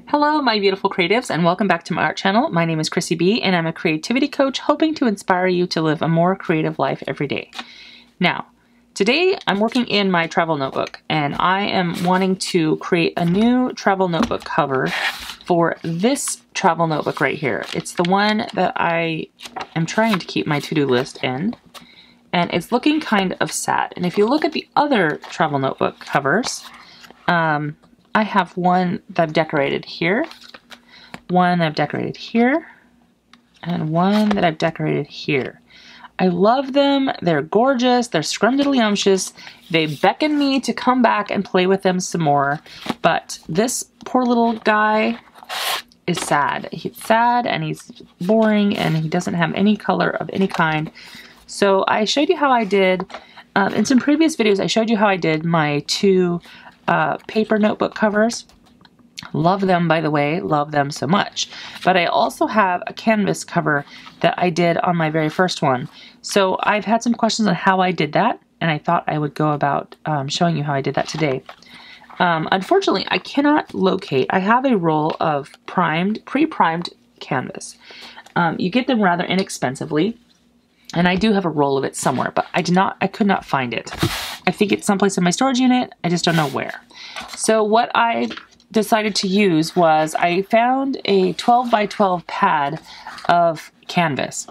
Hello, my beautiful creatives, and welcome back to my art channel. My name is Chrissie B, and I'm a creativity coach hoping to inspire you to live a more creative life every day. Now, today I'm working in my travel notebook, and I am wanting to create a new travel notebook cover for this travel notebook right here. It's the one that I am trying to keep my to-do list in, and it's looking kind of sad. And if you look at the other travel notebook covers, I have one that I've decorated here, one that I've decorated here, and one that I've decorated here. I love them. They're gorgeous. They're scrumdiddlyumptious. They beckon me to come back and play with them some more. But this poor little guy is sad. He's sad and he's boring and he doesn't have any color of any kind. So I showed you how I did, in some previous videos, I showed you how I did my two paper notebook covers. Love them, by the way, love them so much. But I also have a canvas cover that I did on my very first one. So I've had some questions on how I did that, and I thought I would go about showing you how I did that today. Unfortunately, I cannot locate. I have a roll of pre-primed canvas. You get them rather inexpensively, and I do have a roll of it somewhere, but I could not find it. I think it's someplace in my storage unit. I just don't know where. So what I decided to use was I found a 12 by 12 pad of canvas.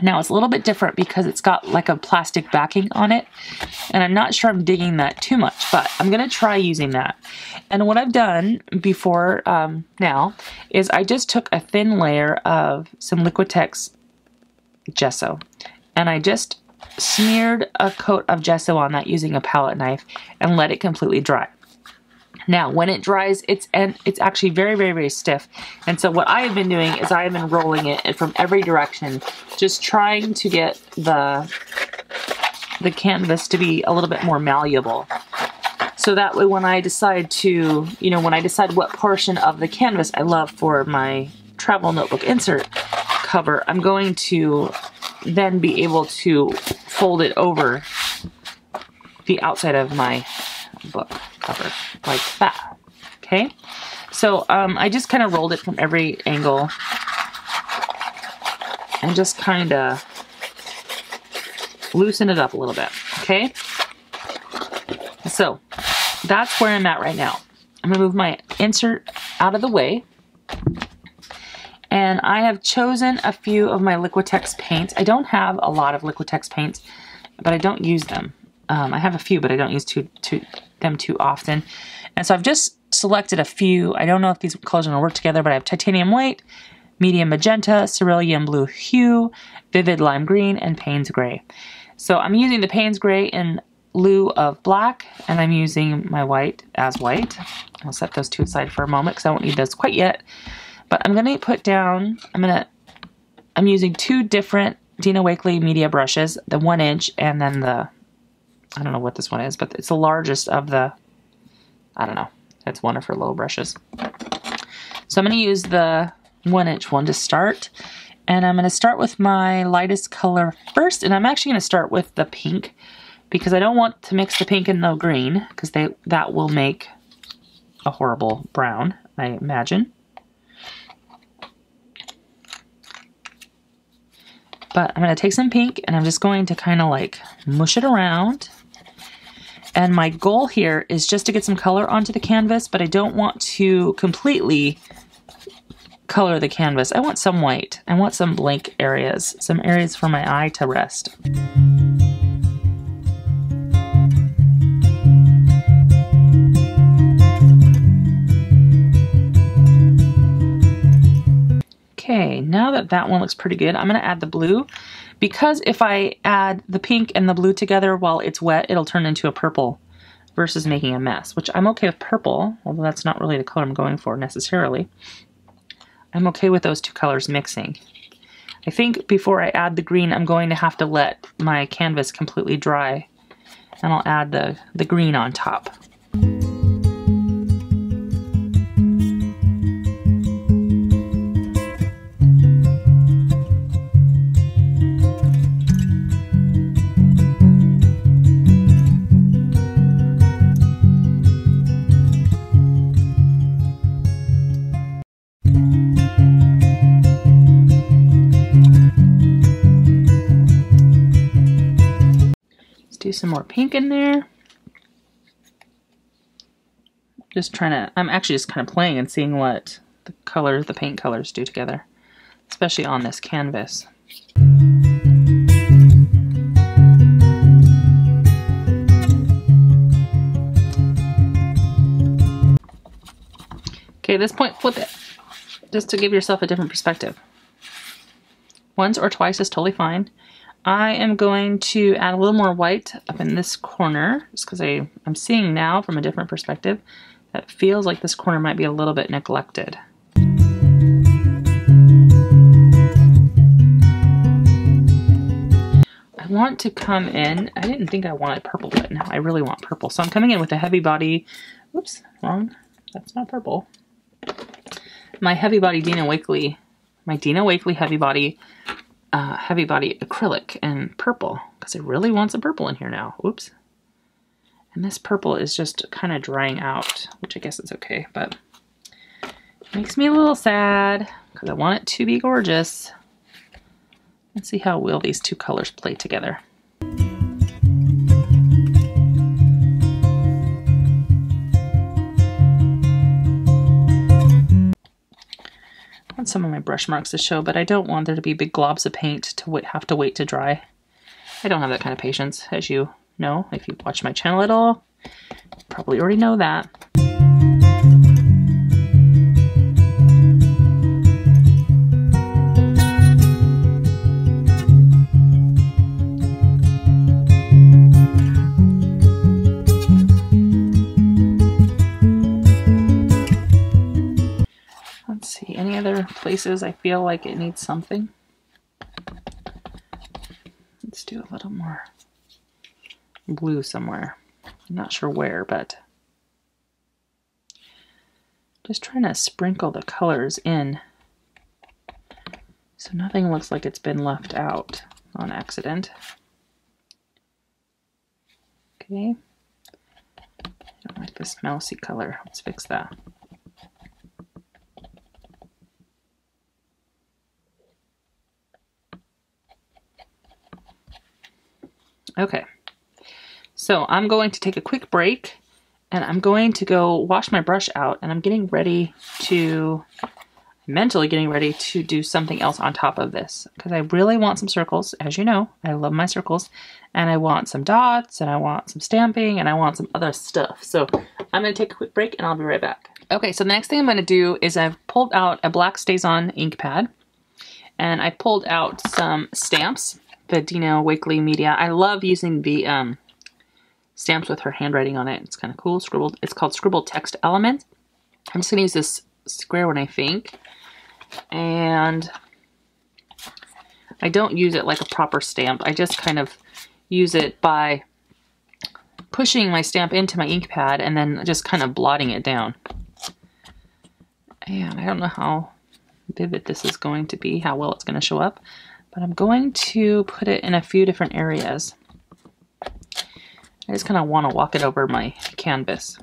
Now it's a little bit different because it's got like a plastic backing on it, and I'm not sure I'm digging that too much, but I'm gonna try using that. And what I've done before now is I just took a thin layer of some Liquitex gesso, and I just smeared a coat of gesso on that using a palette knife and let it completely dry. Now, when it dries, it's actually very, very, very stiff. And so what I have been doing is I have been rolling it from every direction, just trying to get the canvas to be a little bit more malleable. So that way when I decide to, when I decide what portion of the canvas I love for my travel notebook insert cover, I'm going to then be able to fold it over the outside of my book cover like that. Okay, so I just kind of rolled it from every angle and just kind of loosen it up a little bit. Okay, so that's where I'm at right now. I'm gonna move my insert out of the way. And I have chosen a few of my Liquitex paints. I don't have a lot of Liquitex paints, but I don't use them. I have a few, but I don't use them too often. And so I've just selected a few. I don't know if these colors are going to work together, but I have titanium white, medium magenta, cerulean blue hue, vivid lime green, and Payne's gray. So I'm using the Payne's gray in lieu of black, and I'm using my white as white. I'll set those two aside for a moment because I won't need those quite yet. But I'm going to put down, I'm using two different Dina Wakley media brushes, the 1 inch and then the, I don't know what this one is, but it's the largest of the, I don't know, it's one of her little brushes. So I'm going to use the 1 inch one to start, and I'm going to start with my lightest color first, and I'm actually going to start with the pink because I don't want to mix the pink and the green because that will make a horrible brown, I imagine. But I'm going to take some pink and I'm just going to kind of like mush it around. And my goal here is just to get some color onto the canvas, but I don't want to completely color the canvas. I want some white. I want some blank areas, some areas for my eye to rest. Okay, now that that one looks pretty good, I'm going to add the blue, because if I add the pink and the blue together while it's wet, it'll turn into a purple versus making a mess, which I'm okay with purple, although that's not really the color I'm going for necessarily. I'm okay with those two colors mixing. I think before I add the green, I'm going to have to let my canvas completely dry, and I'll add the green on top. do some more pink in there. Just trying to, I'm actually just kind of playing and seeing what the colors, the paint colors do together, especially on this canvas. Okay, at this point, flip it, just to give yourself a different perspective. Once or twice is totally fine. I am going to add a little more white up in this corner, just because I'm seeing now from a different perspective that it feels like this corner might be a little bit neglected. I want to come in, I didn't think I wanted purple, but now I really want purple. So I'm coming in with a heavy body, whoops, wrong, that's not purple. My heavy body Dina Wakley, my Dina Wakley heavy body acrylic in purple, because I really want some purple in here now. Oops. And this purple is just kind of drying out, which I guess is okay, but it makes me a little sad because I want it to be gorgeous. Let's see how well these two colors play together. I want some of my brush marks to show, but I don't want there to be big globs of paint to have to wait to dry. I don't have that kind of patience, as you know. If you've watched my channel at all, you probably already know that. Any other places I feel like it needs something? Let's do a little more blue somewhere. I'm not sure where, but just trying to sprinkle the colors in so nothing looks like it's been left out on accident. Okay. I don't like this mousy color. Let's fix that. Okay, so I'm going to take a quick break and I'm going to go wash my brush out, and I'm getting ready to, mentally getting ready to do something else on top of this, because I really want some circles. As you know, I love my circles, and I want some dots, and I want some stamping, and I want some other stuff. So I'm going to take a quick break and I'll be right back. Okay, so the next thing I'm going to do is I've pulled out a black StazOn ink pad, and I pulled out some stamps. The Dina Wakley Media. I love using the stamps with her handwriting on it. It's kind of cool. Scribbled. It's called Scribbled Text Element. I'm just going to use this square one, I think. And I don't use it like a proper stamp. I just kind of use it by pushing my stamp into my ink pad and then just kind of blotting it down. And I don't know how vivid this is going to be, how well it's going to show up. But I'm going to put it in a few different areas. I just kind of want to walk it over my canvas.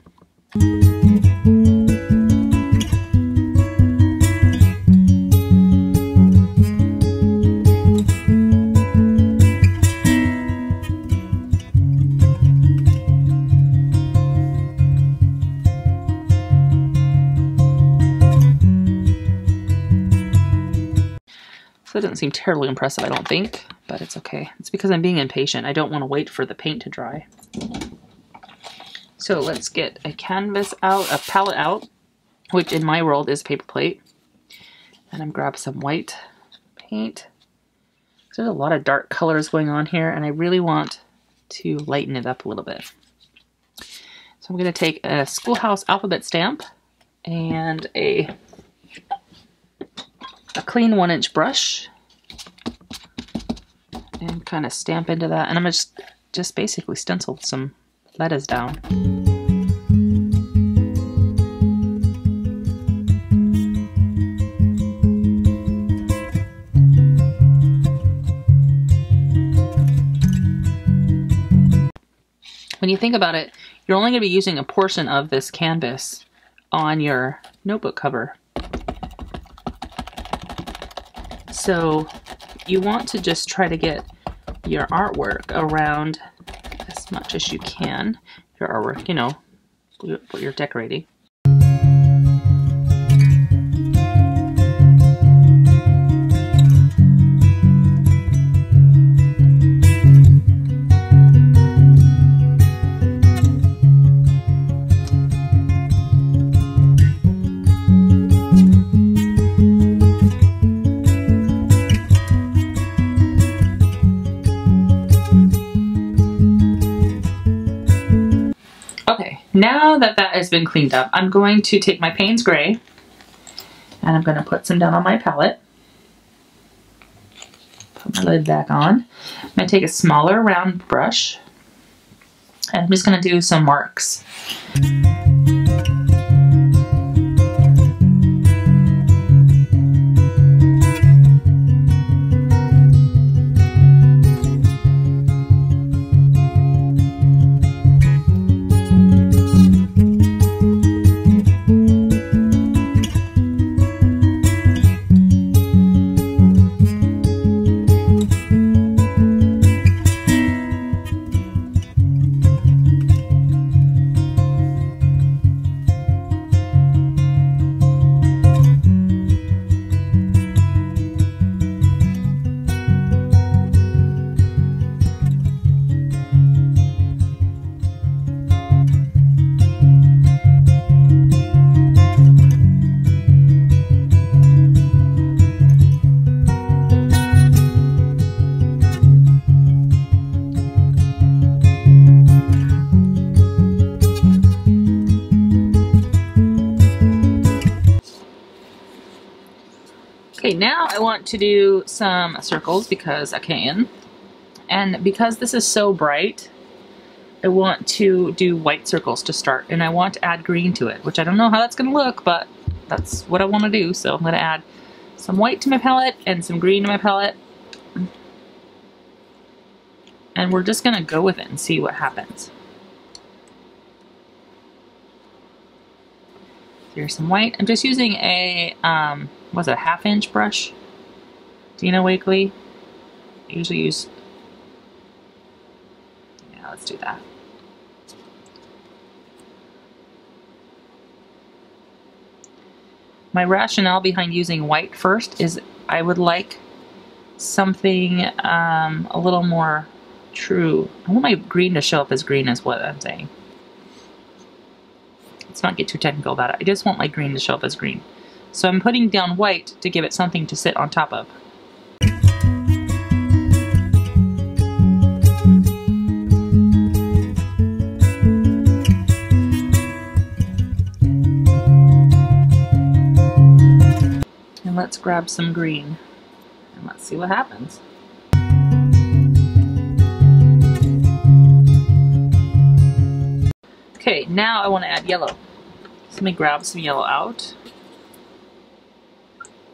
That doesn't seem terribly impressive, I don't think, but it's okay. It's because I'm being impatient. I don't want to wait for the paint to dry. So let's get a canvas out, a palette out, which in my world is paper plate. And I'm grabbing some white paint. There's a lot of dark colors going on here, and I really want to lighten it up a little bit. So I'm going to take a Schoolhouse alphabet stamp and a clean 1-inch brush and kind of stamp into that, and I'm just basically stencil some letters down. When you think about it, you're only going to be using a portion of this canvas on your notebook cover. So you want to just try to get your artwork around this as much as you can. Your artwork, you know, what you're decorating. Okay, now that that has been cleaned up, I'm going to take my Payne's Gray and I'm going to put some down on my palette. Put my lid back on. I'm going to take a smaller round brush and I'm just going to do some marks. Okay, now I want to do some circles because I can. And because this is so bright, I want to do white circles to start. And I want to add green to it, which I don't know how that's going to look, but that's what I want to do. So I'm going to add some white to my palette and some green to my palette. And we're just going to go with it and see what happens. Here's some white. I'm just using a, what's it, a 1/2 inch brush? Dina Wakley. I usually use, yeah, let's do that. My rationale behind using white first is I would like something a little more true. I want my green to show up as green is what I'm saying. Let's not get too technical about it. I just want my green to show up as green. So I'm putting down white to give it something to sit on top of. And let's grab some green and let's see what happens. Okay, now I want to add yellow. So let me grab some yellow out.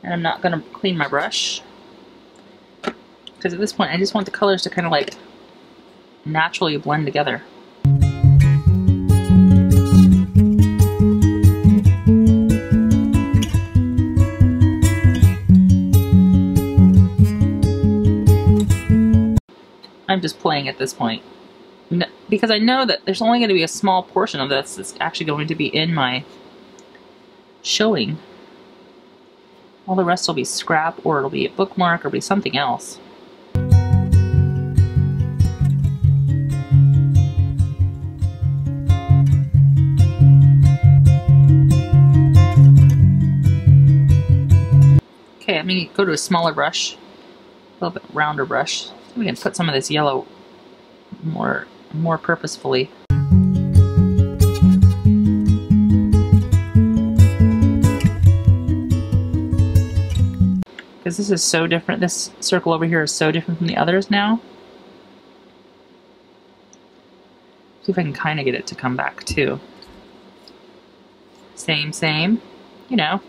And I'm not going to clean my brush. Because at this point I just want the colors to kind of like naturally blend together. I'm just playing at this point. Because I know that there's only going to be a small portion of this that's actually going to be in my showing. All the rest will be scrap, or it'll be a bookmark, or be something else. Okay, I'm going to go to a smaller brush, a little bit rounder brush. We can put some of this yellow more purposefully. Because this is so different. This circle over here is so different from the others now. See if I can kind of get it to come back too. Same, you know.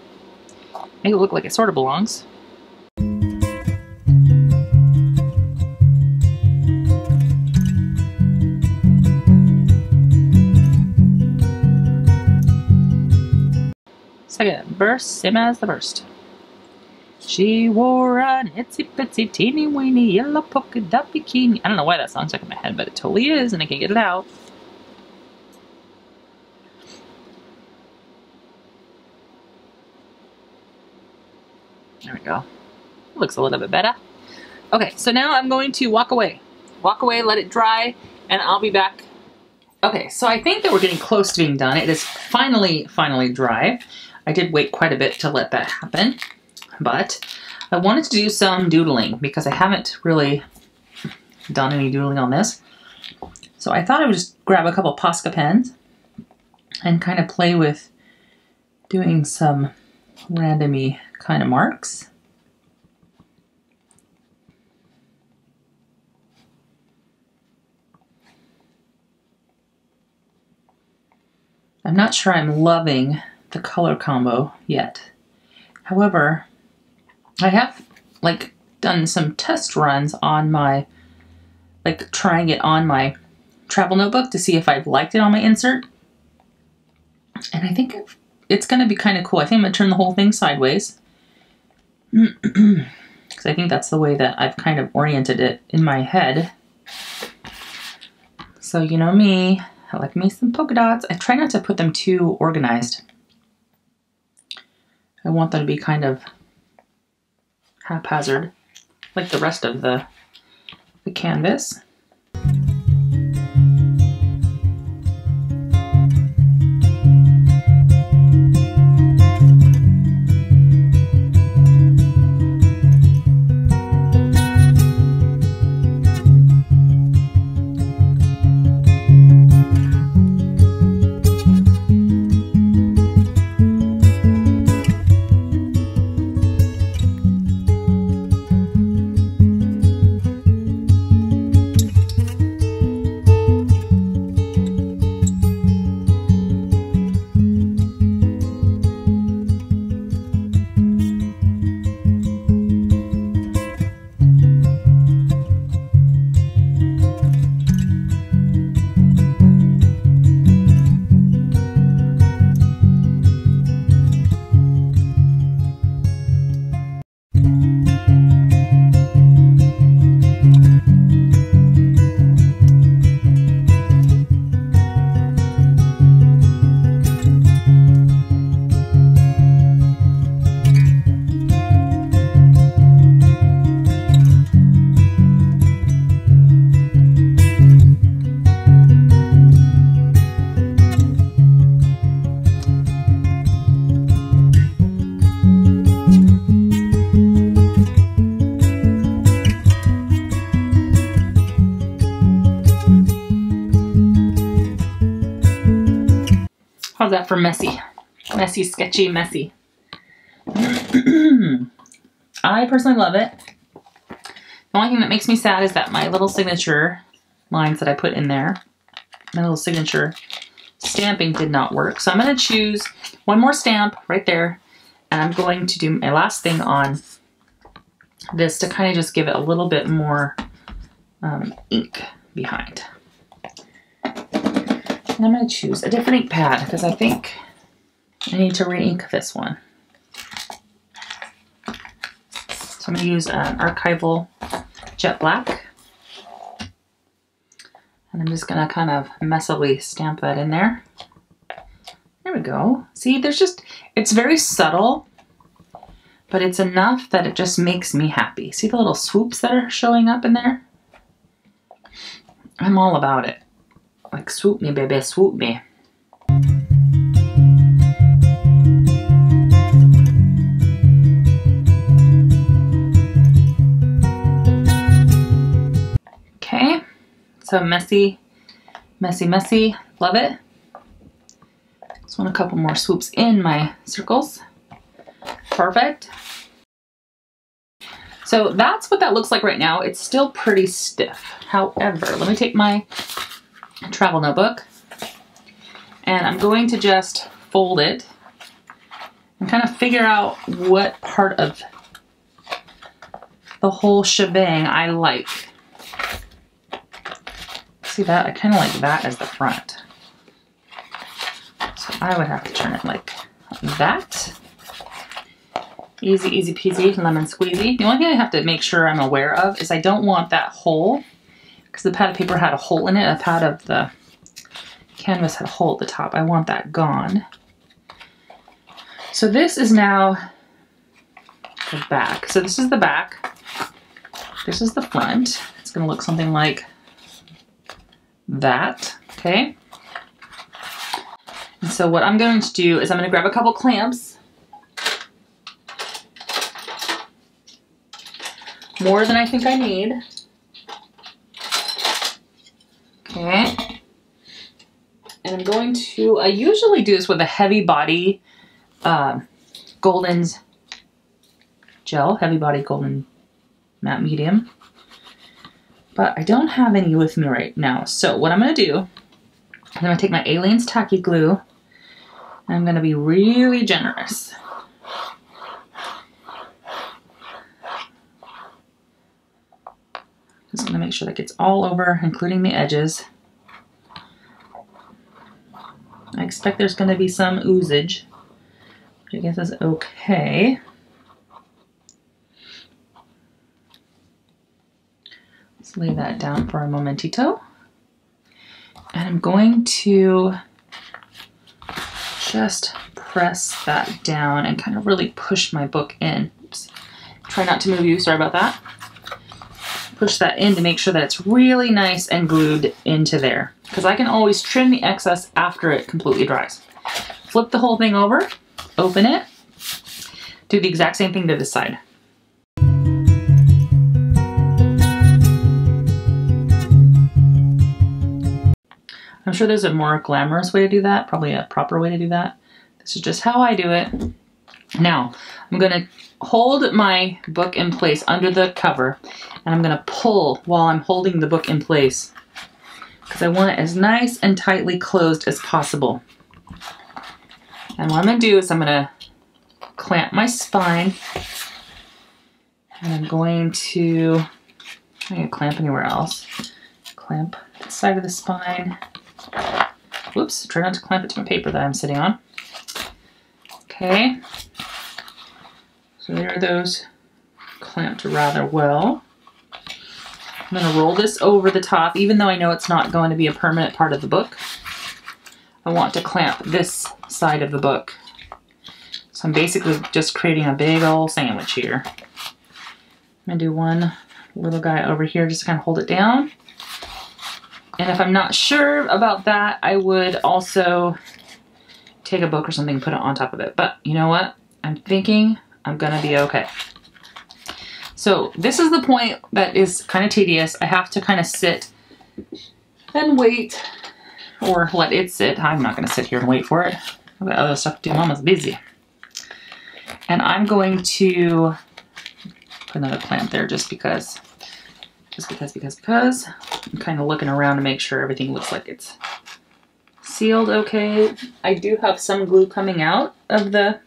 Make it look like it sort of belongs. Second burst, same as the first. She wore an itsy bitsy teeny weeny yellow polka dot bikini. I don't know why that song's stuck in my head, but it totally is, and I can't get it out. There we go. Looks a little bit better. Okay, so now I'm going to walk away. Walk away, let it dry, and I'll be back. Okay, so I think that we're getting close to being done. It is finally dry. I did wait quite a bit to let that happen, but I wanted to do some doodling because I haven't really done any doodling on this. So I thought I would just grab a couple Posca pens and kind of play with doing some randomy kind of marks. I'm not sure I'm loving the color combo yet. However, I have like done some test runs on my, like trying it on my travel notebook to see if I've liked it on my insert. And I think it's going to be kind of cool. I think I'm going to turn the whole thing sideways. Because I think that's the way that I've kind of oriented it in my head. So you know me, I like me some polka dots. I try not to put them too organized. I want them to be kind of haphazard, like the rest of the canvas. How's that for messy? Messy, sketchy, messy. I personally love it. The only thing that makes me sad is that my little signature lines that I put in there, my little signature stamping did not work. So I'm going to choose one more stamp right there, and I'm going to do my last thing on this to kind of just give it a little bit more ink behind. And I'm going to choose a different ink pad because I think I need to re-ink this one. So I'm going to use an archival jet black. And I'm just going to kind of messily stamp that in there. There we go. See, there's just, it's very subtle, but it's enough that it just makes me happy. See the little swoops that are showing up in there? I'm all about it. Like, swoop me, baby, swoop me. Okay, so messy, messy, messy. Love it. Just want a couple more swoops in my circles. Perfect. So that's what that looks like right now. It's still pretty stiff. However, let me take my travel notebook and I'm going to just fold it and kind of figure out what part of the whole shebang I like. See that? I kind of like that as the front. So I would have to turn it like that. Easy, easy peasy, lemon squeezy. The only thing I have to make sure I'm aware of is I don't want that hole, because the pad of paper had a hole in it. A pad of the canvas had a hole at the top. I want that gone. So this is now the back. So this is the back. This is the front. It's going to look something like that. Okay. And so what I'm going to do is I'm going to grab a couple clamps. More than I think I need. Okay. And I'm going to, I usually do this with a heavy body Golden's gel, heavy body golden matte medium. But I don't have any with me right now. So what I'm going to do, I'm going to take my Aleene's Tacky Glue, and I'm going to be really generous. Just going to make sure that gets all over, including the edges. I expect there's going to be some oozage, which I guess is okay. Let's lay that down for a momentito. And I'm going to just press that down and kind of really push my book in. Oops. Try not to move you, sorry about that. Push that in to make sure that it's really nice and glued into there, because I can always trim the excess after it completely dries. Flip the whole thing over, open it, do the exact same thing to this side. I'm sure there's a more glamorous way to do that, probably a proper way to do that. This is just how I do it. Now, I'm gonna hold my book in place under the cover, and I'm gonna pull while I'm holding the book in place, because I want it as nice and tightly closed as possible. And what I'm gonna do is I'm gonna clamp my spine, and I'm going to, I'm gonna clamp anywhere else. Clamp the side of the spine. Whoops, try not to clamp it to my paper that I'm sitting on. Okay. So there are those clamped rather well. I'm going to roll this over the top, even though I know it's not going to be a permanent part of the book. I want to clamp this side of the book. So I'm basically just creating a big old sandwich here. I'm going to do one little guy over here just to kind of hold it down. And if I'm not sure about that, I would also take a book or something and put it on top of it. But you know what? I'm thinking I'm gonna be okay. So this is the point that is kind of tedious. I have to kind of sit and wait, or let it sit. I'm not gonna sit here and wait for it. I've got other stuff to do. Mama's busy. And I'm going to put another clamp there just because. I'm kind of looking around to make sure everything looks like it's sealed okay. I do have some glue coming out of the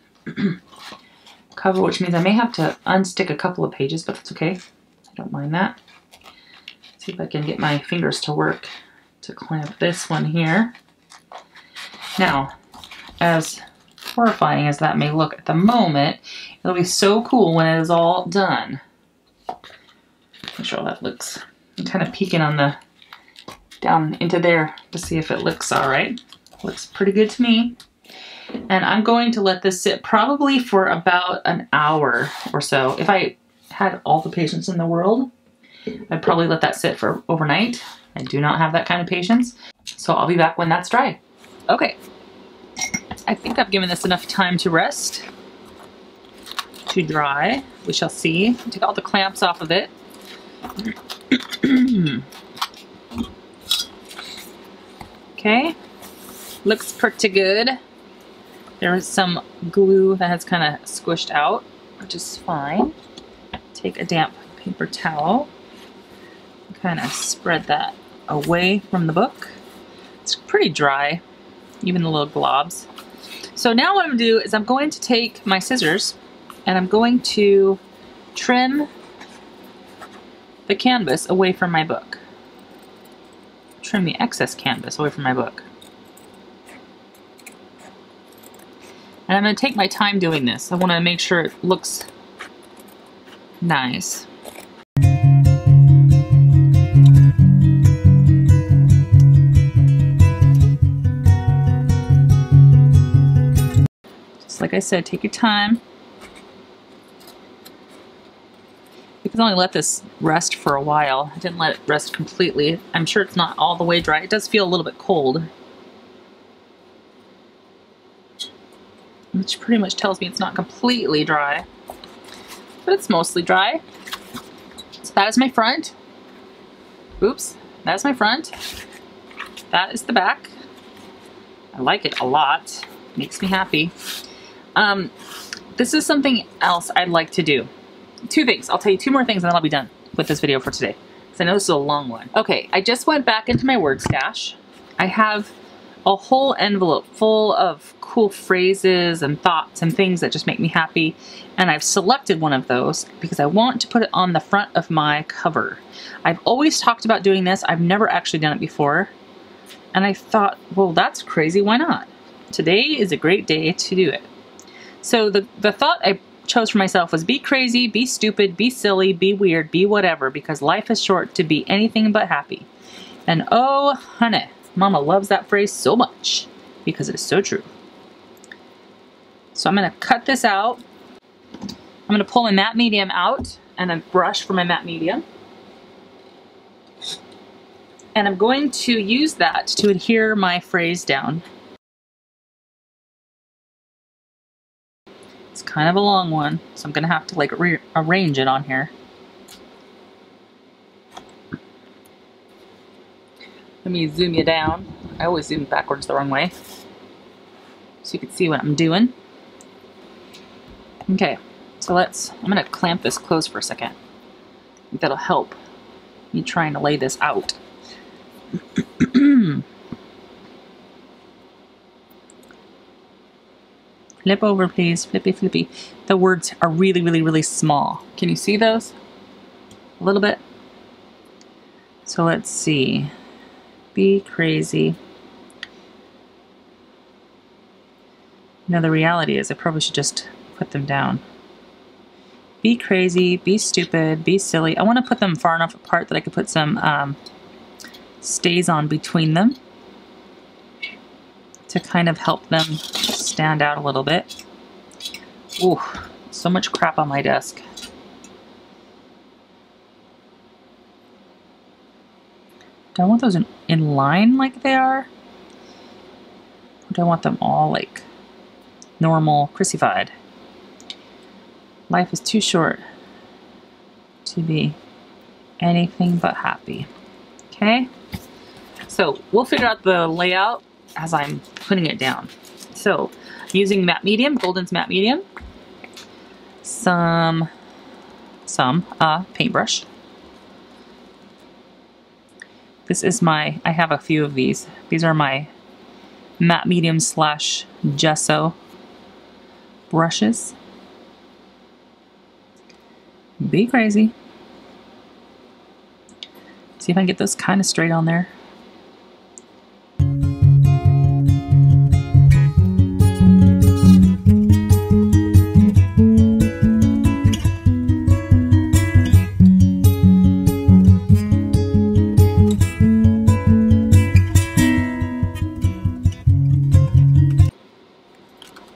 cover, which means I may have to unstick a couple of pages, but that's okay. I don't mind that. Let's see if I can get my fingers to work to clamp this one here. Now, as horrifying as that may look at the moment, it'll be so cool when it is all done. Make sure all that looks, I'm kind of peeking on the, down into there to see if it looks all right. Looks pretty good to me. And I'm going to let this sit probably for about an hour or so. If I had all the patience in the world, I'd probably let that sit for overnight. I do not have that kind of patience. So I'll be back when that's dry. Okay. I think I've given this enough time to rest, to dry. We shall see. Take all the clamps off of it. Okay, looks pretty good. There is some glue that has kind of squished out, which is fine. Take a damp paper towel, kind of spread that away from the book. It's pretty dry, even the little globs. So now what I'm going to do is I'm going to take my scissors and I'm going to trim the canvas away from my book. Trim the excess canvas away from my book. And I'm going to take my time doing this. I want to make sure it looks nice. Just like I said, take your time. You can only let this rest for a while. I didn't let it rest completely. I'm sure it's not all the way dry. It does feel a little bit cold, which pretty much tells me it's not completely dry, but it's mostly dry. So that is my front. Oops, that's my front. That is the back. I like it a lot. Makes me happy. This is something else I'd like to do. Two things. I'll tell you two more things and then I'll be done with this video for today. So I know this is a long one. Okay, I just went back into my word stash. I have a whole envelope full of cool phrases and thoughts and things that just make me happy. And I've selected one of those because I want to put it on the front of my cover. I've always talked about doing this. I've never actually done it before. And I thought, well, that's crazy. Why not? Today is a great day to do it. So the thought I chose for myself was be crazy, be stupid, be silly, be weird, be whatever, because life is short to be anything but happy. And oh, honey, Mama loves that phrase so much because it is so true. So I'm going to cut this out. I'm going to pull my matte medium out and a brush for my matte medium. And I'm going to use that to adhere my phrase down. It's kind of a long one, so I'm going to have to like rearrange it on here. Let me zoom you down. I always zoom backwards the wrong way, so you can see what I'm doing. Okay, so I'm going to clamp this closed for a second. I think that'll help me trying to lay this out. Flip over, please. Flippy, flippy. The words are really, really, really small. Can you see those? A little bit? So let's see. Be crazy. Now the reality is I probably should just put them down. Be crazy, be stupid, be silly. I want to put them far enough apart that I could put some stays on between them to kind of help them stand out a little bit. Ooh, so much crap on my desk. Do I want those in line like they are? Or do I want them all like normal, Chrissified? Life is too short to be anything but happy. Okay? So we'll figure out the layout as I'm putting it down. So I'm using matte medium, Golden's matte medium, some paintbrush. This is I have a few of these. These are my matte medium / gesso brushes. Be crazy. See if I can get those kind of straight on there.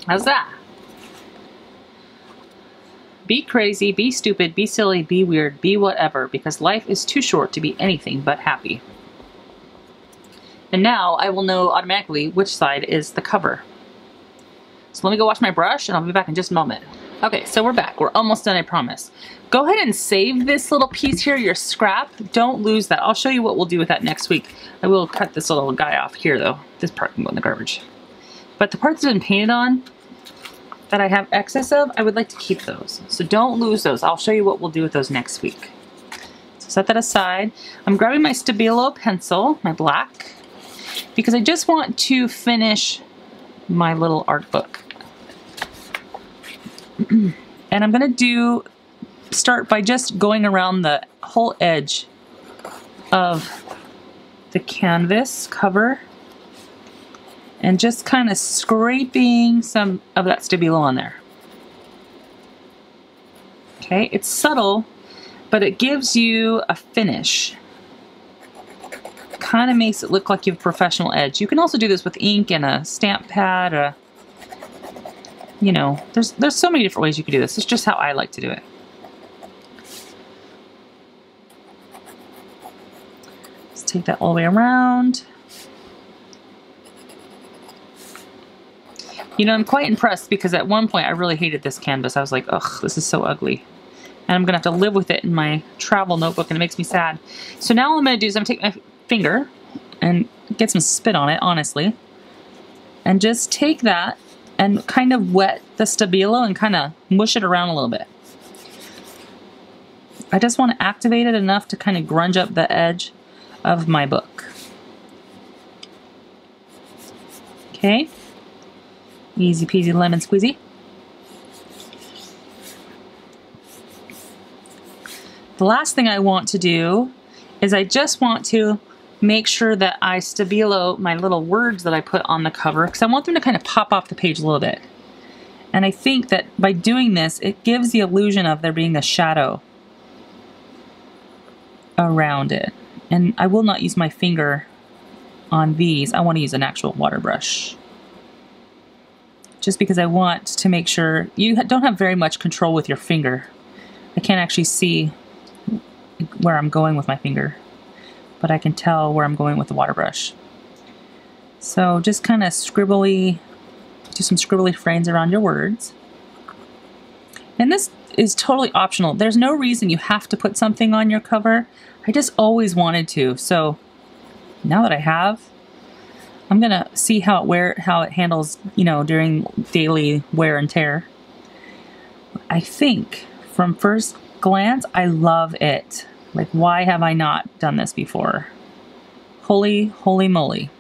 How's that? Be crazy, be stupid, be silly, be weird, be whatever, because life is too short to be anything but happy. And now I will know automatically which side is the cover. So let me go wash my brush and I'll be back in just a moment. Okay, so we're back. We're almost done, I promise. Go ahead and save this little piece here, your scrap. Don't lose that. I'll show you what we'll do with that next week. I will cut this little guy off here though. This part can go in the garbage. But the parts that have been painted on, that I have excess of, I would like to keep those. So don't lose those. I'll show you what we'll do with those next week. So set that aside. I'm grabbing my Stabilo pencil, my black, because I just want to finish my little art book. And I'm gonna start by just going around the whole edge of the canvas cover and just kind of scraping some of that stabilo on there. Okay, it's subtle, but it gives you a finish. Kind of makes it look like you have a professional edge. You can also do this with ink and a stamp pad. You know, there's so many different ways you can do this. It's just how I like to do it. Let's take that all the way around. You know, I'm quite impressed because at one point I really hated this canvas. I was like, ugh, this is so ugly. And I'm gonna have to live with it in my travel notebook and it makes me sad. So now all I'm gonna do is I'm gonna take my finger and get some spit on it, honestly. And just take that and kind of wet the stabilo and kind of mush it around a little bit. I just want to activate it enough to kind of grunge up the edge of my book. Okay. Easy peasy lemon squeezy. The last thing I want to do is I just want to make sure that I stabilo my little words that I put on the cover because I want them to kind of pop off the page a little bit. And I think that by doing this, it gives the illusion of there being a shadow around it. And I will not use my finger on these. I want to use an actual water brush. Just because I want to make sure you don't have very much control with your finger. I can't actually see where I'm going with my finger, but I can tell where I'm going with the water brush. So just kind of scribbly, do some scribbly frames around your words. And this is totally optional. There's no reason you have to put something on your cover. I just always wanted to. So now that I have, I'm gonna see how it handles, you know, during daily wear and tear. I think from first glance, I love it. Like, why have I not done this before? Holy moly.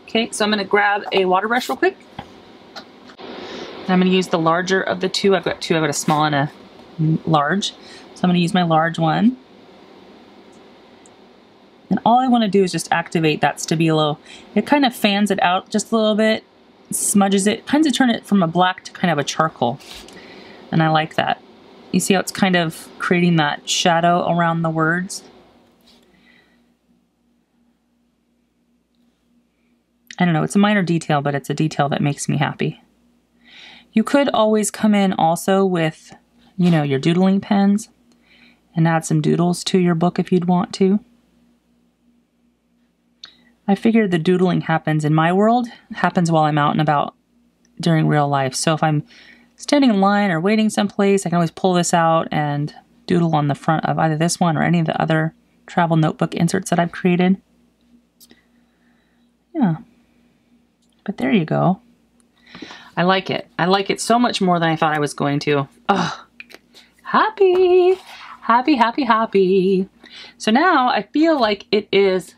Okay, so I'm gonna grab a water brush real quick. And I'm gonna use the larger of the two. I've got two, I've got a small and a large. So I'm gonna use my large one. And all I want to do is just activate that stabilo. It kind of fans it out just a little bit, smudges it, kind of turn it from a black to kind of a charcoal. And I like that. You see how it's kind of creating that shadow around the words? I don't know, it's a minor detail, but it's a detail that makes me happy. You could always come in also with, you know, your doodling pens and add some doodles to your book if you'd want to. I figured the doodling happens in my world, happens while I'm out and about during real life. So if I'm standing in line or waiting someplace, I can always pull this out and doodle on the front of either this one or any of the other travel notebook inserts that I've created. Yeah. But there you go. I like it. I like it so much more than I thought I was going to. Oh, happy, happy, happy, happy. So now I feel like it is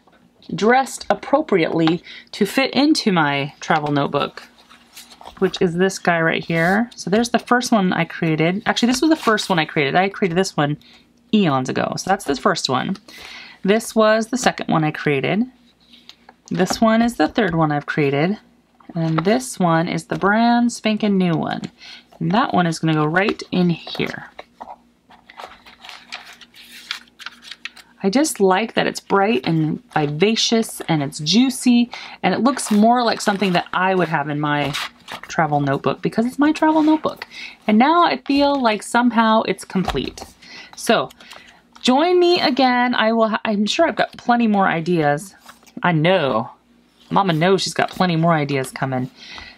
dressed appropriately to fit into my travel notebook, which is this guy right here. So there's the first one I created. Actually, this was the first one I created. I created this one eons ago. So that's the first one. This was the second one I created. This one is the third one I've created. And this one is the brand spanking new one. And that one is going to go right in here. I just like that it's bright and vivacious and it's juicy and it looks more like something that I would have in my travel notebook because it's my travel notebook. And now I feel like somehow it's complete. So join me again. I'm sure I've got plenty more ideas. I know. Mama knows she's got plenty more ideas coming.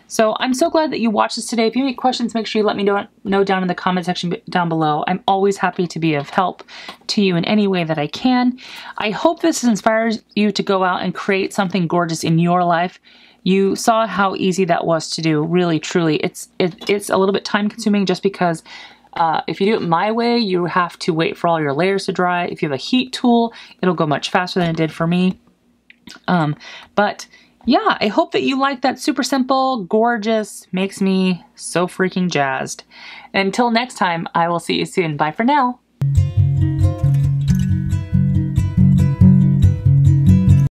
So I'm so glad that you watched this today. If you have any questions, make sure you let me know down in the comment section down below. I'm always happy to be of help to you in any way that I can. I hope this inspires you to go out and create something gorgeous in your life. You saw how easy that was to do, really, truly. It's a little bit time consuming just because if you do it my way, you have to wait for all your layers to dry. If you have a heat tool, it'll go much faster than it did for me. But yeah, I hope that you like that. Super simple, gorgeous, makes me so freaking jazzed. Until next time, I will see you soon. Bye for now.